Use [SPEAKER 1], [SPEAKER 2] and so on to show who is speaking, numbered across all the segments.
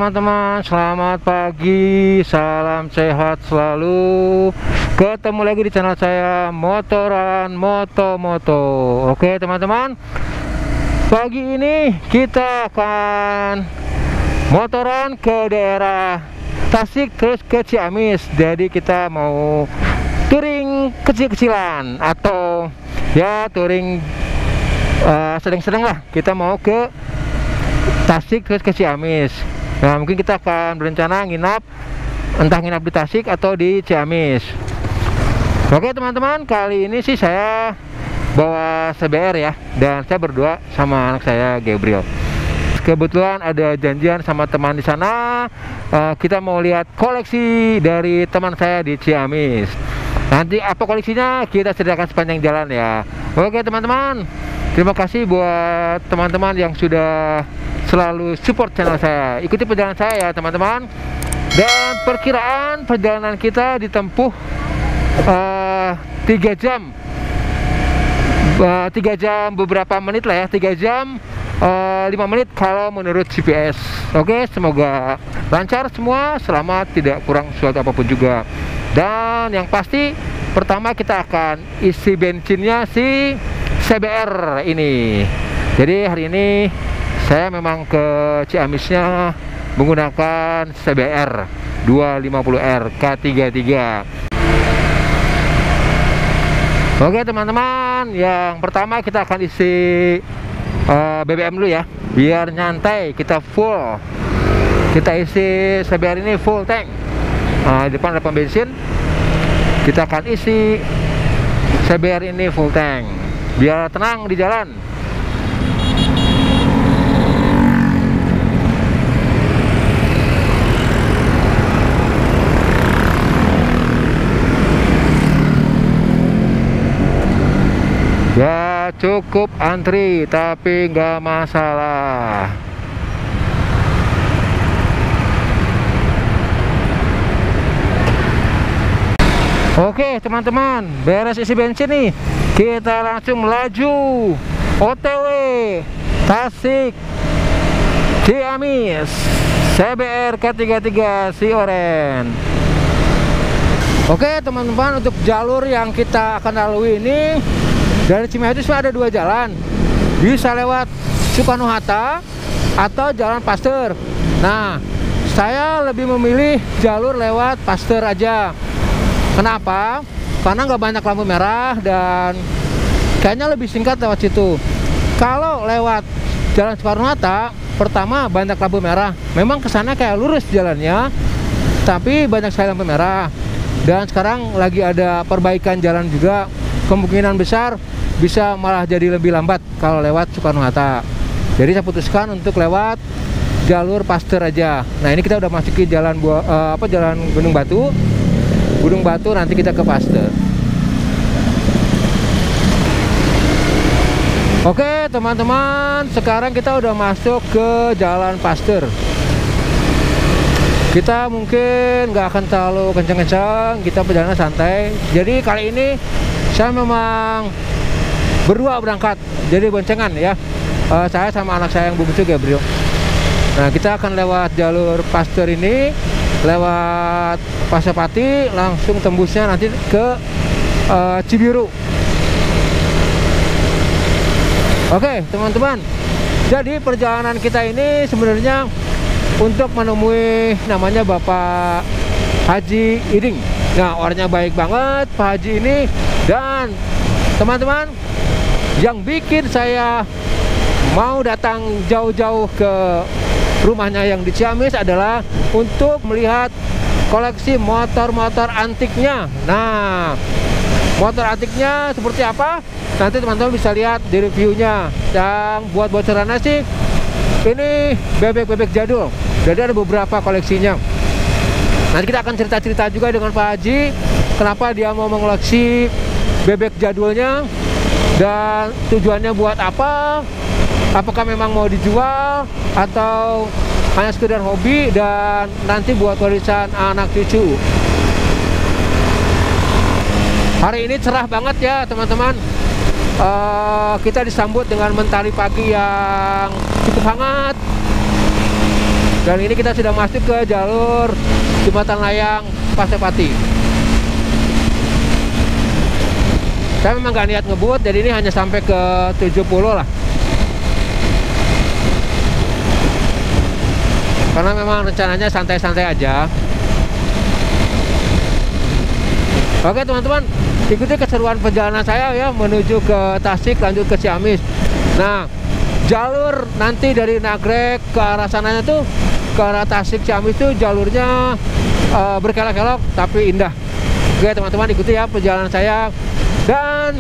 [SPEAKER 1] teman-teman, selamat pagi, salam sehat selalu. Ketemu lagi di channel saya, Motoran Moto. Oke teman-teman, pagi ini kita akan motoran ke daerah Tasik terus ke Ciamis. Jadi kita mau touring kecil-kecilan atau ya touring sedang-sedang lah. Kita mau ke Tasik terus ke Ciamis. Nah, mungkin kita akan berencana entah nginap di Tasik atau di Ciamis. Oke teman-teman, kali ini sih saya bawa CBR ya, dan saya berdua sama anak saya Gabriel. Kebetulan ada janjian sama teman di sana. Kita mau lihat koleksi dari teman saya di Ciamis. Nanti apa koleksinya kita ceritakan sepanjang jalan ya. Oke teman-teman, terima kasih buat teman-teman yang sudah selalu support channel saya. Ikuti perjalanan saya ya teman-teman. Dan perkiraan perjalanan kita ditempuh 3 jam. 3 jam beberapa menit lah ya. 3 jam 5 menit kalau menurut GPS. Oke, semoga lancar semua, selamat, tidak kurang suatu apapun juga. Dan yang pasti pertama kita akan isi bensinnya si CBR ini. Jadi hari ini saya memang ke Ciamisnya menggunakan CBR 250R K33. Oke teman-teman, yang pertama kita akan isi BBM dulu ya, biar nyantai. Kita full, kita isi CBR ini full tank. Di depan ada pom bensin, kita akan isi CBR ini full tank biar tenang di jalan. Ya cukup antri tapi nggak masalah. Oke teman-teman, beres isi bensin nih, kita langsung melaju OTW Tasik Ciamis CBR K33 si oren. Oke teman-teman, untuk jalur yang kita akan lalui ini dari Cimahi itu ada 2 jalan, bisa lewat Soekarno-Hatta atau Jalan Pasteur. Nah, saya lebih memilih jalur lewat Pasteur aja. Kenapa? Karena nggak banyak lampu merah dan kayaknya lebih singkat lewat situ. Kalau lewat Jalan Soekarno-Hatta, pertama banyak lampu merah. Memang kesana kayak lurus jalannya, tapi banyak sekali lampu merah. Dan sekarang lagi ada perbaikan jalan juga. Kemungkinan besar bisa malah jadi lebih lambat kalau lewat Soekarno-Hatta. Jadi saya putuskan untuk lewat jalur Pasteur aja. Nah ini kita udah masuki jalan jalan Gunung Batu, nanti kita ke Pasteur. Oke teman-teman, sekarang kita udah masuk ke jalan Pasteur. Kita mungkin nggak akan terlalu kencang-kencang, kita perjalanan santai. Jadi kali ini saya memang berdua berangkat, jadi boncengan ya. Saya sama anak saya yang bungsu Gabriel. Nah kita akan lewat jalur Pasteur ini, lewat Pasopati, langsung tembusnya nanti ke Cibiru. Oke teman-teman, jadi perjalanan kita ini sebenarnya untuk menemui namanya Bapak Haji Iding. Nah orangnya baik banget Pak Haji ini. Dan teman-teman, yang bikin saya mau datang jauh-jauh ke rumahnya yang di Ciamis adalah untuk melihat koleksi motor-motor antiknya. Nah, motor antiknya seperti apa? Nanti teman-teman bisa lihat di reviewnya. Yang buat bocorannya sih, ini bebek-bebek jadul. Jadi ada beberapa koleksinya. Nanti kita akan cerita-cerita juga dengan Pak Haji kenapa dia mau mengoleksi bebek jadulnya dan tujuannya buat apa, apakah memang mau dijual atau hanya sekedar hobi dan nanti buat warisan anak cucu. Hari ini cerah banget ya teman-teman. Kita disambut dengan mentari pagi yang cukup hangat. Dan ini kita sudah masuk ke jalur Jembatan Layang Pasopati. Saya memang gak niat ngebut, jadi ini hanya sampai ke 70 lah. Karena memang rencananya santai-santai aja. Oke teman-teman, ikuti keseruan perjalanan saya ya, menuju ke Tasik, lanjut ke Ciamis. Nah, jalur nanti dari Nagrek ke arah sananya tuh, ke arah Tasik Ciamis tuh jalurnya berkelok-kelok tapi indah. Oke teman-teman, ikuti ya perjalanan saya. Dan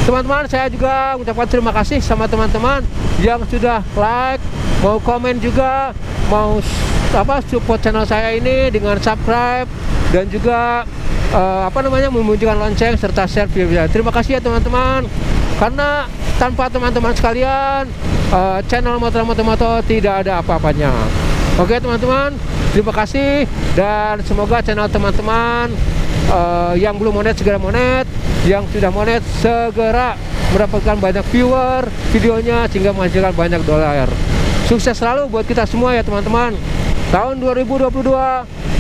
[SPEAKER 1] teman-teman, saya juga ucapkan terima kasih sama teman-teman yang sudah like, mau komen juga, mau support channel saya ini dengan subscribe dan juga memunculkan lonceng serta share video. Terima kasih ya teman-teman, karena tanpa teman-teman sekalian channel Moto tidak ada apa-apanya. Oke teman-teman, terima kasih, dan semoga channel teman-teman yang belum monet segera monet, yang sudah monet segera mendapatkan banyak viewer videonya sehingga menghasilkan banyak dolar. Sukses selalu buat kita semua ya teman-teman. Tahun 2022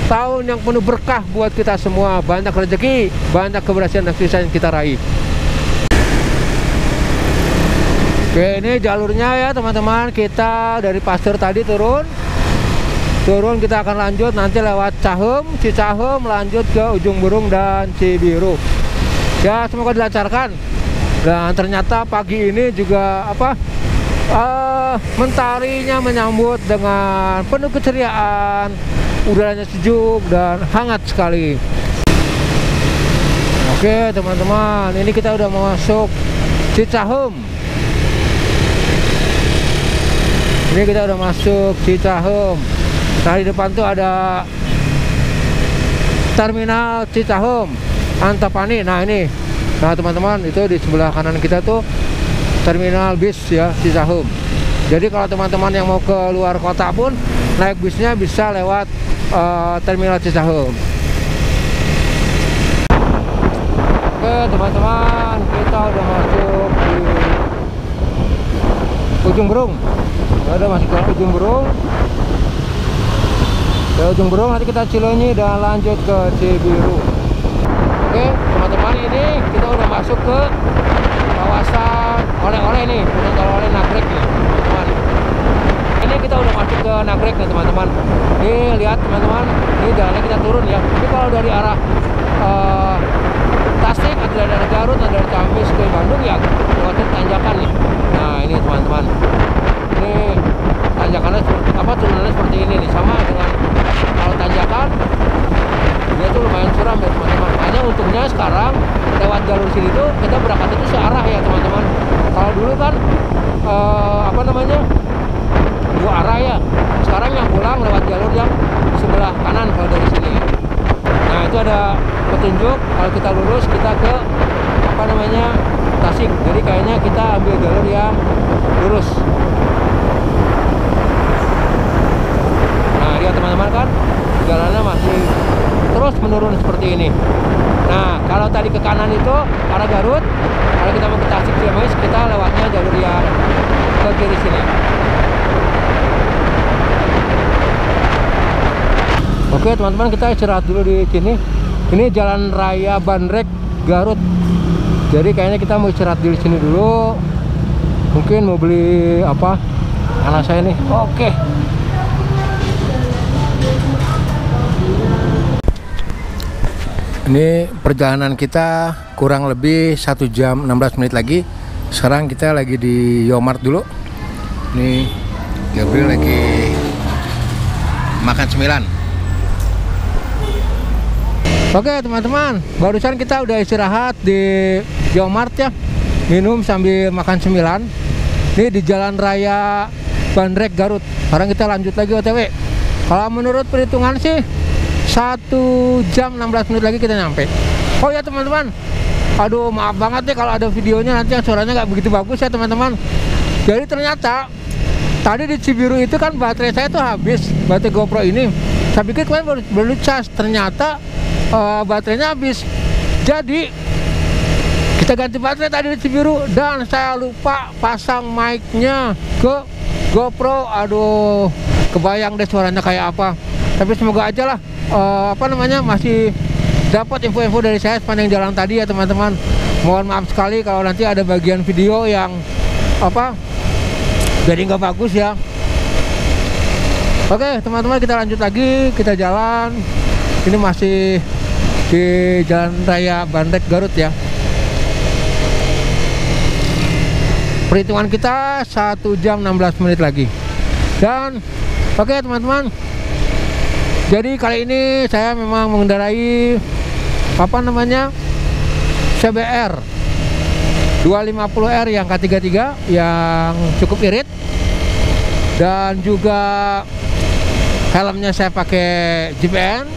[SPEAKER 1] tahun yang penuh berkah buat kita semua, banyak rezeki, banyak keberhasilan dan sukses yang kita raih. Oke, ini jalurnya ya teman-teman. Kita dari Pasteur tadi turun kita akan lanjut nanti lewat Cicahem, lanjut ke Ujung Berung dan Cibiru. Ya, semoga dilancarkan. Dan ternyata pagi ini juga mentarinya menyambut dengan penuh keceriaan, udaranya sejuk dan hangat sekali. Oke teman-teman, ini kita udah masuk Cicahem. Ini kita udah masuk Cicahem. Nah, di depan tuh ada terminal Cicahem, Antapani. Nah ini, nah teman-teman, itu di sebelah kanan kita tuh terminal bis ya Cicahem. Jadi kalau teman-teman yang mau ke luar kota pun naik bisnya bisa lewat terminal Cicahem. Oke teman-teman, kita udah masuk di Ujung Berung. Udah masuk ke Ujung Berung. Ke Ujung Berung nanti kita Cileunyi dan lanjut ke Cibiru. Oke teman-teman, ini kita udah masuk ke kawasan oleh-oleh nih, oleh-oleh Nagrek nih teman. Ini kita udah masuk ke Nagrek nih teman-teman. Ini lihat teman-teman, ini jalannya kita turun ya. Ini kalau dari arah Tasik atau dari arah Garut atau dari Ciamis ke Bandung ya lewatnya tanjakan nih. Nah ini teman-teman, ini tanjakannya turunannya seperti ini nih, sama dengan kalau tanjakan dia tuh lumayan curam ya teman-teman. Hanya untungnya sekarang lewat jalur sini tuh kita berangkat itu searah ya teman-teman. Kalau dulu kan dua arah ya. Sekarang yang pulang lewat jalur yang sebelah kanan kalau dari sini. Nah itu ada petunjuk kalau kita lurus kita ke Tasik. Jadi kayaknya kita ambil jalur yang lurus. Nah lihat teman-teman kan, jalannya masih terus menurun seperti ini. Nah kalau tadi ke kanan itu arah Garut, kalau kita mau ke Tasik Ciamis kita lewatnya jalur yang ke kiri sini. Oke teman-teman, kita istirahat dulu di sini. Ini Jalan Raya Bandrek Garut. Jadi kayaknya kita mau istirahat di sini dulu. Mungkin mau beli anak saya nih. Oke. Ini perjalanan kita kurang lebih 1 jam 16 menit lagi. Sekarang kita lagi di Yomart dulu. Ini Gabriel lagi makan cemilan. Oke teman-teman, barusan kita udah istirahat di Yomart ya, minum sambil makan cemilan. Ini di Jalan Raya Bandrek Garut. Sekarang kita lanjut lagi OTW. Kalau menurut perhitungan sih 1 jam 16 menit lagi kita nyampe. Oh ya teman-teman, aduh maaf banget deh kalau ada videonya nanti yang suaranya nggak begitu bagus ya teman-teman. Jadi ternyata tadi di Cibiru itu kan baterai saya tuh habis, baterai GoPro ini. Saya pikir kalian baru cas, ternyata baterainya habis. Jadi kita ganti baterai tadi di Cibiru dan saya lupa pasang mic-nya ke GoPro. Aduh, kebayang deh suaranya kayak apa. Tapi semoga aja lah masih dapat info-info dari saya sepanjang jalan tadi ya teman-teman. Mohon maaf sekali kalau nanti ada bagian video yang jadi nggak bagus ya. Oke teman-teman, kita lanjut lagi, kita jalan. Ini masih di Jalan Raya Bandrek Garut ya. Perhitungan kita 1 jam 16 menit lagi. Dan oke teman-teman, jadi kali ini saya memang mengendarai CBR 250R yang K33 yang cukup irit, dan juga helmnya saya pakai JPN,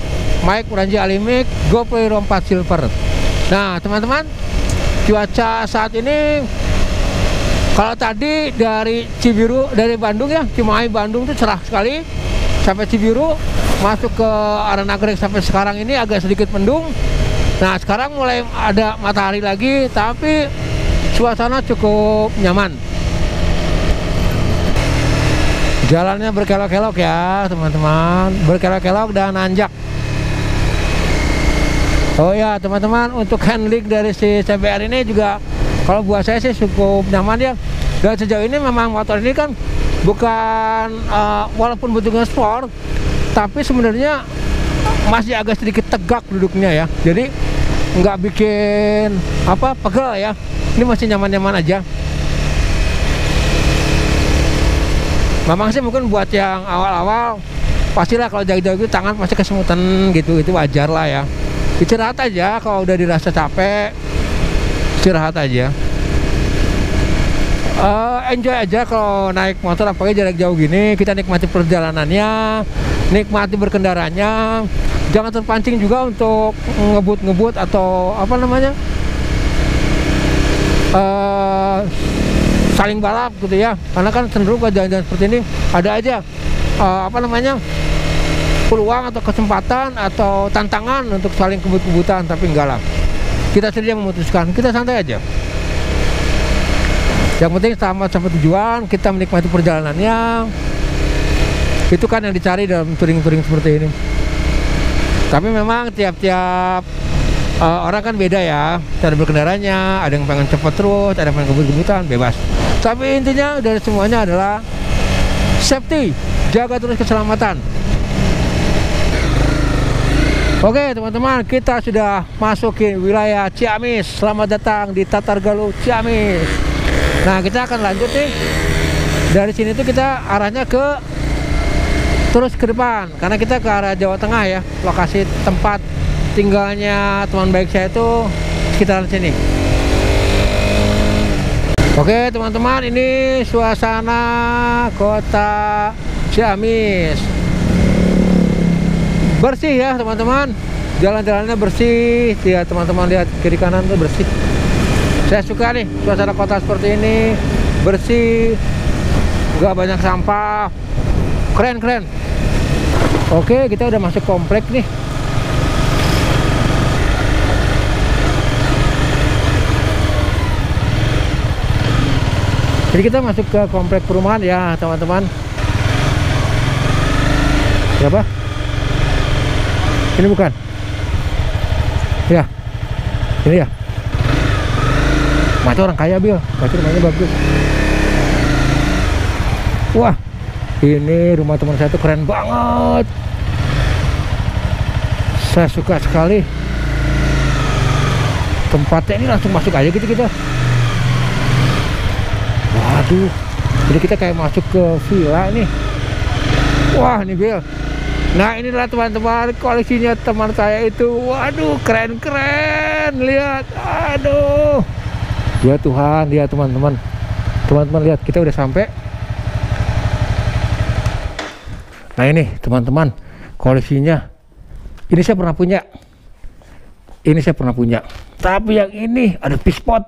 [SPEAKER 1] mic Uranzi Alimic, GoPro Hero 4 Silver. Nah teman-teman, cuaca saat ini, kalau tadi dari Cibiru, dari Bandung ya, Cimahi Bandung itu cerah sekali, sampai Cibiru masuk ke arah Nagrek sampai sekarang ini agak sedikit mendung. Nah sekarang mulai ada matahari lagi, tapi suasana cukup nyaman. Jalannya berkelok-kelok ya teman-teman, berkelok-kelok dan nanjak. Oh ya teman-teman, untuk handling dari si CBR ini juga kalau buat saya sih cukup nyaman ya. Dan sejauh ini memang motor ini kan bukan walaupun bentuknya sport, tapi sebenarnya masih agak sedikit tegak duduknya ya. Jadi nggak bikin pegel ya. Ini masih nyaman-nyaman aja. Memang sih mungkin buat yang awal-awal pastilah kalau jauh-jauh itu tangan pasti kesemutan gitu, itu wajar lah ya. Istirahat aja kalau udah dirasa capek, istirahat aja. Enjoy aja kalau naik motor, apalagi jarak jauh gini. Kita nikmati perjalanannya, nikmati berkendaranya. Jangan terpancing juga untuk ngebut-ngebut atau saling balap gitu ya, karena kan cenderung ke jalan-jalan seperti ini ada aja peluang atau kesempatan atau tantangan untuk saling kebut-kebutan, tapi enggak lah, kita sendiri yang memutuskan, kita santai aja. Yang penting selamat sampai tujuan, kita menikmati perjalanannya, itu kan yang dicari dalam touring-touring seperti ini. Tapi memang tiap-tiap orang kan beda ya cara berkendaranya, ada yang pengen cepat terus, ada yang pengen kebut-kebutan, bebas. Tapi intinya dari semuanya adalah safety, jaga terus keselamatan. Oke teman-teman, kita sudah masuki wilayah Ciamis. Selamat datang di Tatargaluh Ciamis. Nah kita akan lanjut nih. Dari sini tuh kita arahnya terus ke depan, karena kita ke arah Jawa Tengah ya. Lokasi tempat tinggalnya teman baik saya itu sekitaran sini. Oke teman-teman, ini suasana kota Ciamis. Bersih ya teman-teman, jalan-jalannya bersih ya teman-teman, lihat kiri kanan tuh bersih. Saya suka nih suasana kota seperti ini, bersih, gak banyak sampah, keren. Oke, kita udah masuk komplek nih. Jadi kita masuk ke komplek perumahan ya teman-teman. Berapa? Ini bukan? Ya, ini ya. Macam orang kaya Bil, macam rumahnya bagus. Wah, ini rumah teman saya tuh keren banget. Saya suka sekali. Tempatnya ini langsung masuk aja gitu kita. Waduh, jadi kita kayak masuk ke villa nih. Wah, ini Bil. Nah, inilah teman-teman koleksinya teman saya itu. Waduh, keren. Lihat. Aduh. Ya Tuhan, lihat teman-teman. Teman-teman lihat, kita udah sampai. Nah, ini teman-teman koleksinya. Ini saya pernah punya. Tapi yang ini ada pispot.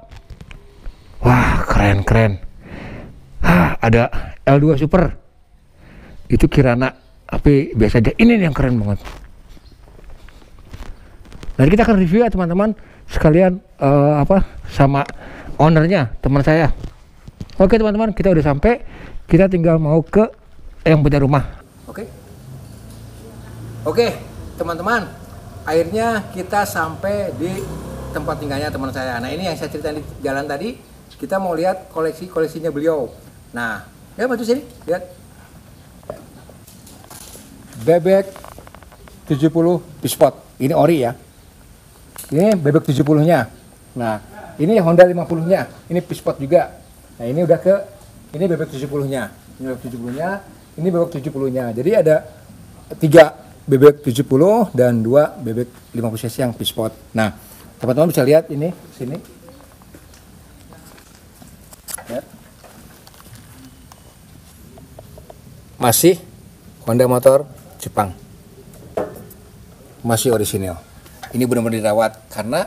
[SPEAKER 1] Wah, keren. Ada L2 Super. Itu Kirana, tapi biasa aja. Ini yang keren banget. Nanti kita akan review ya teman-teman, sekalian sama ownernya, teman saya. Oke teman-teman, kita udah sampai. Kita tinggal mau ke yang punya rumah. Oke, teman-teman, akhirnya kita sampai di tempat tinggalnya teman saya. Nah, ini yang saya cerita di jalan tadi. Kita mau lihat koleksinya beliau. Nah, ya bantu sini, lihat. Bebek 70 Pispot. Ini ori ya. Ini bebek 70-nya. Nah, ini Honda 50-nya. Ini Pispot juga. Nah, ini udah ke ini bebek 70-nya. Ini bebek 70-nya, ini bebek 70-nya. Jadi ada 3 bebek 70 dan 2 bebek 50 cc yang Pispot. Nah, teman-teman bisa lihat ini sini. Ya. Masih Honda motor Jepang. Masih orisinil. Ini benar-benar dirawat karena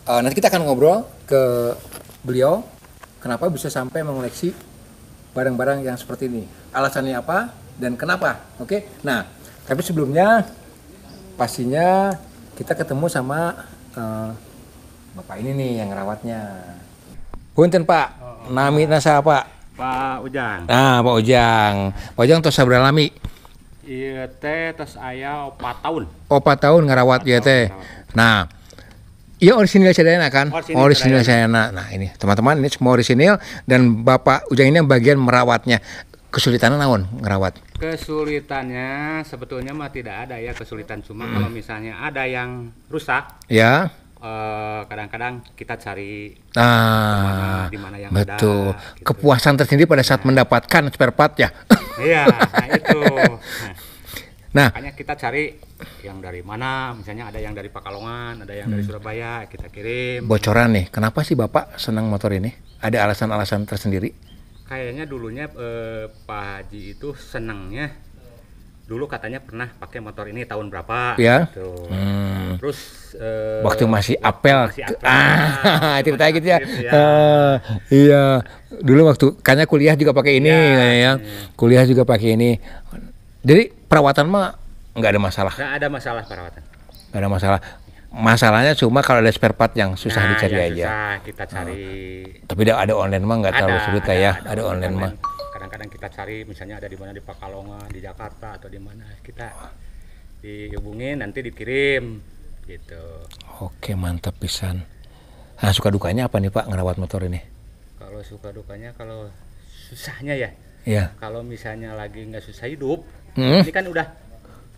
[SPEAKER 1] nanti kita akan ngobrol ke beliau kenapa bisa sampai mengoleksi barang-barang yang seperti ini. Alasannya apa dan kenapa? Oke. Nah, tapi sebelumnya pastinya kita ketemu sama bapak ini nih yang ngerawatnya. Punten Pak, nami nasa Pak?
[SPEAKER 2] Pak Ujang.
[SPEAKER 1] Nah, Pak Ujang. Pak Ujang tos sabar lami?
[SPEAKER 2] Iya teh tos aya 4 tahun.
[SPEAKER 1] 4 tahun ngerawat ya teh. Nah, iya orisinil sadayana kan? Orisinil sadayana. Nah, ini teman-teman ini semua orisinil dan Bapak Ujang ini yang bagian merawatnya. Kesulitannya naon ngerawat?
[SPEAKER 2] Kesulitannya sebetulnya mah tidak ada ya kesulitan, cuma kalau misalnya ada yang rusak
[SPEAKER 1] Ya.
[SPEAKER 2] Kadang-kadang kita cari di mana yang
[SPEAKER 1] betul.
[SPEAKER 2] ada. Gitu.
[SPEAKER 1] Kepuasan tersendiri pada saat mendapatkan spare part ya.
[SPEAKER 2] Iya, nah itu.
[SPEAKER 1] Nah,
[SPEAKER 2] makanya kita cari yang dari mana, misalnya ada yang dari Pekalongan, ada yang dari Surabaya, kita kirim.
[SPEAKER 1] Bocoran nih, kenapa sih Bapak senang motor ini? Ada alasan-alasan tersendiri?
[SPEAKER 2] Kayaknya dulunya Pak Haji itu senangnya dulu katanya pernah pakai motor ini tahun berapa
[SPEAKER 1] ya.
[SPEAKER 2] Gitu. Terus
[SPEAKER 1] waktu masih apel. Ceritanya gitu ya. Iya. Dulu waktu kayaknya kuliah juga pakai ini ya. Kuliah juga pakai ini. Jadi perawatan mah nggak ada masalah.
[SPEAKER 2] Nggak ada masalah perawatan.
[SPEAKER 1] Nggak ada masalah. Masalahnya cuma kalau ada spare part yang susah dicari aja.
[SPEAKER 2] Susah kita cari.
[SPEAKER 1] Tapi ada online mah nggak terlalu sulit ya. Ada online mah.
[SPEAKER 2] Kadang-kadang kita cari misalnya ada di mana, di Pekalongan, di Jakarta atau di mana, kita dihubungin nanti dikirim gitu.
[SPEAKER 1] Oke, mantap pisan. Nah, suka dukanya apa nih Pak ngerawat motor ini?
[SPEAKER 2] Kalau suka dukanya, kalau susahnya ya.
[SPEAKER 1] Iya.
[SPEAKER 2] Kalau misalnya lagi nggak susah hidup, ini kan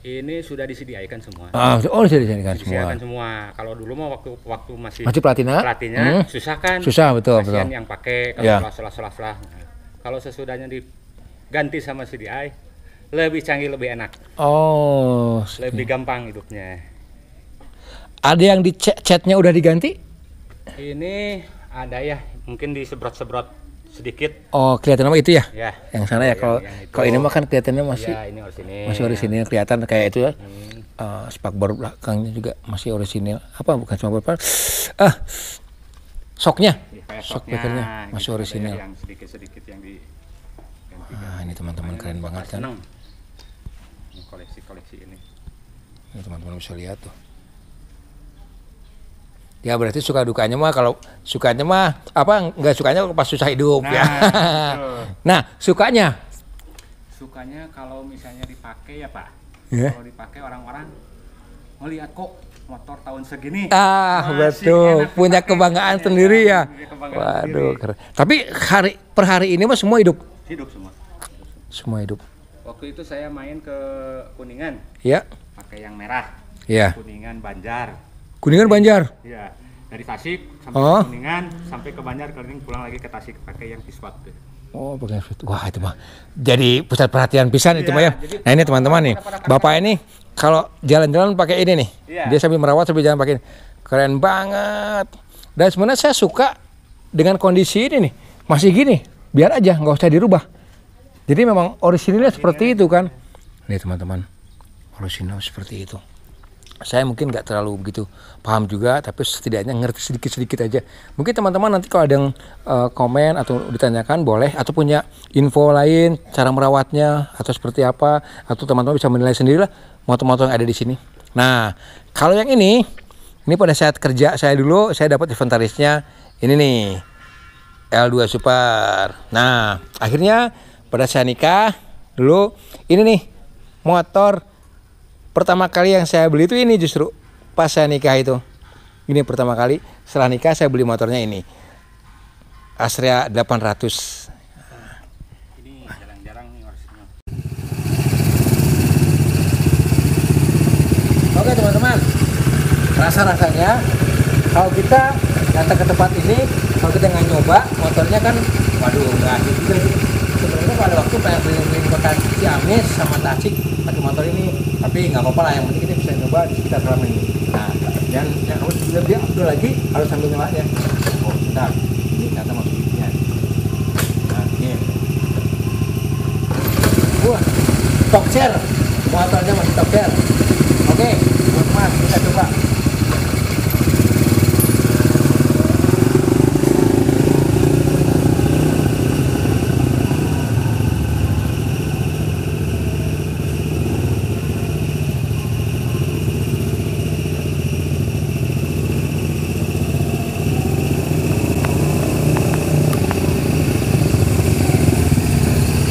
[SPEAKER 2] ini sudah disediakan semua.
[SPEAKER 1] Disediakan semua.
[SPEAKER 2] Disediakan semua. Kalau dulu mah waktu masih
[SPEAKER 1] pelatihnya
[SPEAKER 2] susah kan.
[SPEAKER 1] Susah betul.
[SPEAKER 2] Yang pakai kalau selah-selah. Kalau sesudahnya diganti sama CDI, lebih canggih, lebih enak.
[SPEAKER 1] Oh.
[SPEAKER 2] Lebih gampang hidupnya.
[SPEAKER 1] Ada yang di catnya udah diganti?
[SPEAKER 2] Ini ada ya, mungkin disebrot-sebrot sedikit.
[SPEAKER 1] Oh, kelihatan apa itu ya?
[SPEAKER 2] Ya.
[SPEAKER 1] Yang sana ya. Kalau ini mah kan kelihatannya masih.
[SPEAKER 2] Ya, ini orisinil.
[SPEAKER 1] Masih orisinil, kelihatan kayak itu ya. Spakbor belakangnya juga masih orisinil. Apa bukan spakbor? Soknya. Sok bekernya masih
[SPEAKER 2] gitu,
[SPEAKER 1] orisinil.
[SPEAKER 2] Yang sedikit-sedikit yang diganti.
[SPEAKER 1] Ini teman-teman keren banget kan.
[SPEAKER 2] Seneng koleksi ini.
[SPEAKER 1] Ini teman-teman bisa lihat tuh. Ya berarti suka dukanya mah, kalau sukanya mah apa, nggak sukanya pas susah hidup ya. Nah, sukanya
[SPEAKER 2] kalau misalnya dipakai ya Pak.
[SPEAKER 1] Yeah.
[SPEAKER 2] Kalau dipakai orang-orang melihat kok motor tahun segini.
[SPEAKER 1] Betul. Punya kebanggaan sendiri ya. Waduh, keren. Tapi per hari ini mah semua hidup.
[SPEAKER 2] Hidup semua.
[SPEAKER 1] Semua hidup.
[SPEAKER 2] Waktu itu saya main ke Kuningan.
[SPEAKER 1] Ya.
[SPEAKER 2] Pakai yang merah.
[SPEAKER 1] Ya.
[SPEAKER 2] Kuningan Banjar.
[SPEAKER 1] Kuningan Banjar.
[SPEAKER 2] Iya. Dari Tasik sampai ke Kuningan, sampai ke Banjar, keliling pulang lagi ke Tasik pakai yang Pispot tuh. Oh,
[SPEAKER 1] pakai Pispot. Wah, itu mah jadi pusat perhatian pisan itu mah ya. Nah, ini teman-teman nih. Bapak ini kalau jalan-jalan pakai ini nih. Dia sambil merawat sambil jalan pakai ini. Keren banget. Dan sebenarnya saya suka dengan kondisi ini nih. Masih gini. Biar aja, nggak usah dirubah. Jadi memang orisinilnya seperti itu kan. Nih teman-teman. Orisinal seperti itu. Saya mungkin nggak terlalu begitu paham juga, tapi setidaknya ngerti sedikit-sedikit aja. Mungkin teman-teman nanti kalau ada yang komen atau ditanyakan boleh, atau punya info lain cara merawatnya atau seperti apa, atau teman-teman bisa menilai sendirilah motor-motor yang ada di sini. Nah, kalau yang ini pada saat kerja saya dulu, saya dapat inventarisnya ini nih, L2 Super. Nah, akhirnya pada saya nikah dulu, ini nih motor pertama kali yang saya beli itu ini justru pas saya nikah itu. Ini pertama kali setelah nikah saya beli motornya ini. Astrea 800.
[SPEAKER 2] Ini jarang-jarang nih orisinil.
[SPEAKER 1] Oke teman-teman, rasa-rasanya kalau kita datang ke tempat ini, kalau kita nggak nyoba motornya kan, waduh nggak asik juga sih. Sebenarnya pada waktu pengen beli kota Ciamis sama Tasik pakai motor ini, tapi nggak apa-apa lah, yang penting kita bisa nyoba di sekitar selama ini. Nah, yang harus dia udah lagi harus sambil nyalanya. Oh, bentar, ini kata maksudnya. Nah, ini. Wah, talk share, motornya masih talk share. Oke, teman-teman, kita coba.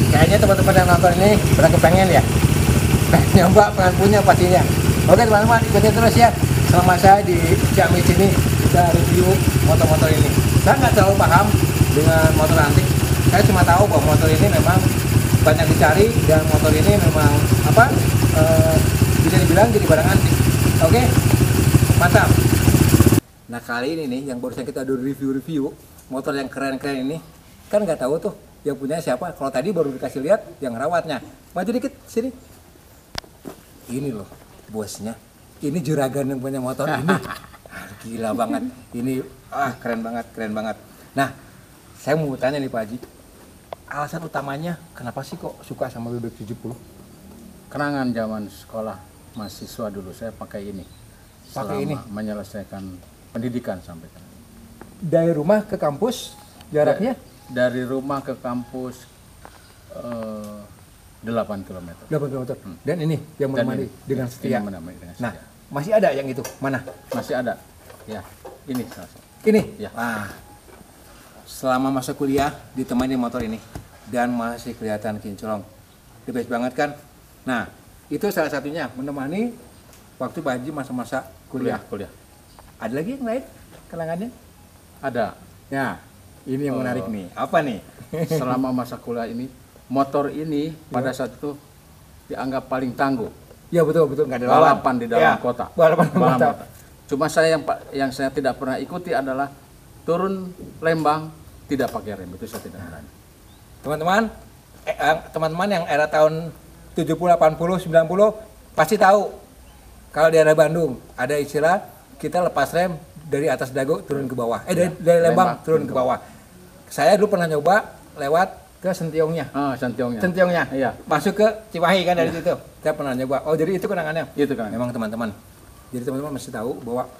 [SPEAKER 1] Kayaknya teman-teman yang nonton ini udah kepengen ya, pengen nyoba, pengen punya pastinya. Oke teman-teman, ikutin terus ya selama saya di Ciamis ini kita review motor-motor ini. Saya nggak terlalu paham dengan motor antik, saya cuma tahu bahwa motor ini memang banyak dicari dan motor ini memang bisa dibilang jadi barang antik. Oke, mantap. Nah kali ini nih yang barusan kita udah review motor yang keren-keren ini, kan nggak tahu tuh yang punya siapa. Kalau tadi baru dikasih lihat yang rawatnya. Maju dikit sini. Ini loh bosnya. Ini juragan yang punya motor ini. Gila banget. Ini keren banget. Nah, saya mau tanya nih Pak Haji. Alasan utamanya kenapa sih kok suka sama bebek 70?
[SPEAKER 2] Kenangan zaman sekolah mahasiswa dulu saya pakai ini.
[SPEAKER 1] Pakai ini
[SPEAKER 2] menyelesaikan pendidikan sampai sekarang.
[SPEAKER 1] Dari rumah ke kampus jaraknya?
[SPEAKER 2] Dari rumah ke kampus 8 km.
[SPEAKER 1] 8 km. Dan ini yang menemani dengan setia. Nah, masih ada yang itu? Mana?
[SPEAKER 2] Masih ada. Ya, ini salah satu.
[SPEAKER 1] Ini?
[SPEAKER 2] Ya.
[SPEAKER 1] Selama masa kuliah ditemani motor ini dan masih kelihatan kinclong. The best banget kan? Nah, itu salah satunya menemani waktu Pak Haji masa-masa kuliah. Ada lagi yang lain kenangannya?
[SPEAKER 2] Ada.
[SPEAKER 1] Ya, ini yang menarik nih. Apa nih?
[SPEAKER 2] Selama masa kuliah ini, motor ini pada saat itu dianggap paling tangguh.
[SPEAKER 1] Ya betul, nggak ada
[SPEAKER 2] balapan di dalam kota.
[SPEAKER 1] Balapan di kota.
[SPEAKER 2] Cuma yang saya tidak pernah ikuti adalah turun Lembang tidak pakai rem, itu saya tidak berani.
[SPEAKER 1] Teman-teman yang era tahun 70, 80, 90 pasti tahu kalau di daerah Bandung ada istilah kita lepas rem dari atas dago turun ke bawah. Dari Lembang turun ke bawah. Saya dulu pernah nyoba lewat ke Sentiongnya. Sentiongnya.
[SPEAKER 2] Iya.
[SPEAKER 1] Masuk ke Cimahi kan dari situ. Saya pernah nyoba. Oh, jadi itu kenangannya.
[SPEAKER 2] Itu kan.
[SPEAKER 1] Memang teman-teman. Jadi teman-teman mesti tahu bahwa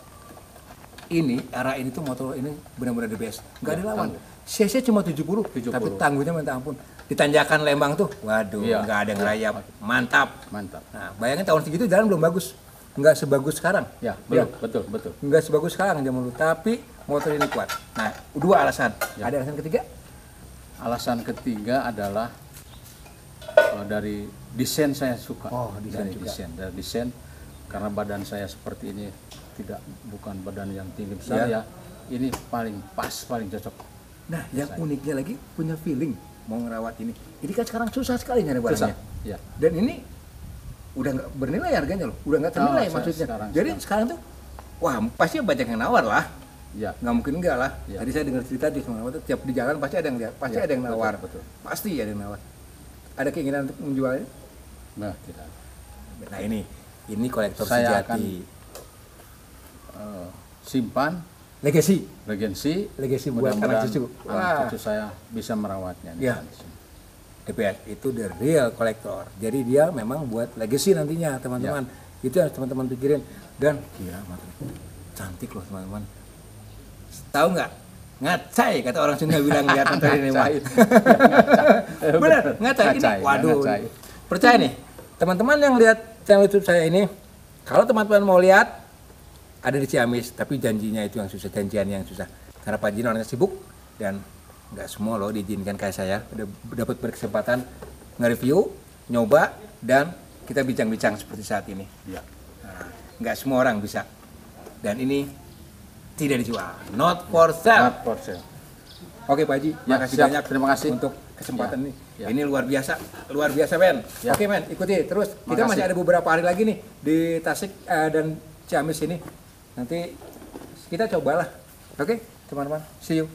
[SPEAKER 1] ini era ini tuh motor ini benar-benar the best. Enggak ada lawan. CC cuma 70, tapi tangguhnya minta ampun. Di tanjakan Lembang tuh, waduh, enggak ada ngerayap. Mantap. Nah, bayangin tahun segitu jalan belum bagus. Enggak sebagus sekarang.
[SPEAKER 2] Ya, betul.
[SPEAKER 1] Enggak sebagus sekarang zaman dulu, tapi motor ini kuat. Nah, dua alasan. Ya. Ada alasan ketiga?
[SPEAKER 2] Alasan ketiga adalah dari desain saya suka.
[SPEAKER 1] Oh, desain juga.
[SPEAKER 2] Dari desain karena badan saya seperti ini bukan badan yang tinggi besar ya. Ini paling pas, paling cocok.
[SPEAKER 1] Nah, yang uniknya lagi punya feeling mau ngerawat ini. Ini kan sekarang susah sekali nyari barangnya.
[SPEAKER 2] Ya.
[SPEAKER 1] Dan ini udah nggak bernilai harganya loh, udah nggak ternilai maksudnya. Jadi sekarang tuh, wah pasti banyak yang nawar lah.
[SPEAKER 2] Ya.
[SPEAKER 1] Nggak mungkin enggak lah. Ya. Tadi saya dengar cerita di semua itu tiap di jalan pasti ada yang lihat, pasti ada yang nawar.
[SPEAKER 2] Betul.
[SPEAKER 1] Pasti ada yang nawar. Ada keinginan untuk menjualnya?
[SPEAKER 2] Nah, tidak.
[SPEAKER 1] Nah ini kolektor
[SPEAKER 2] saya
[SPEAKER 1] sejati.
[SPEAKER 2] Simpan.
[SPEAKER 1] Legacy buat anak cucu.
[SPEAKER 2] Anak cucu saya bisa merawatnya.
[SPEAKER 1] Ya. DPS itu the real kolektor. Jadi dia memang buat legacy nantinya teman-teman. Ya. Itu yang teman-teman pikirin. Dan gila cantik loh teman-teman. Tahu nggak? Ngacai kata orang Sunda bilang lihat motor ini mah. Benar, ngacai ini. Waduh. Percaya nih, teman-teman yang lihat channel YouTube saya ini, kalau teman-teman mau lihat ada di Ciamis, tapi janjinya itu yang susah, janjiannya yang susah. Karena Pak Haji orangnya sibuk dan nggak semua loh diizinkan kayak saya. Udah dapat berkesempatan nge-review, nyoba dan
[SPEAKER 3] kita bincang-bincang seperti saat ini.
[SPEAKER 2] Ya.
[SPEAKER 3] Nah, nggak semua orang bisa. Dan ini tidak dijual, not for sale.
[SPEAKER 2] Not for sale.
[SPEAKER 3] Oke Pak Haji,
[SPEAKER 2] Ya,
[SPEAKER 3] makasih
[SPEAKER 2] siap.
[SPEAKER 3] banyak
[SPEAKER 2] Terima kasih.
[SPEAKER 3] untuk kesempatan ini.
[SPEAKER 2] Ya.
[SPEAKER 3] Ini luar biasa men.
[SPEAKER 2] Ya.
[SPEAKER 3] Oke men, ikuti terus. Kita
[SPEAKER 2] Makasih.
[SPEAKER 3] masih ada beberapa hari lagi nih di Tasik dan Ciamis ini. Nanti kita cobalah. Oke, teman-teman. See you.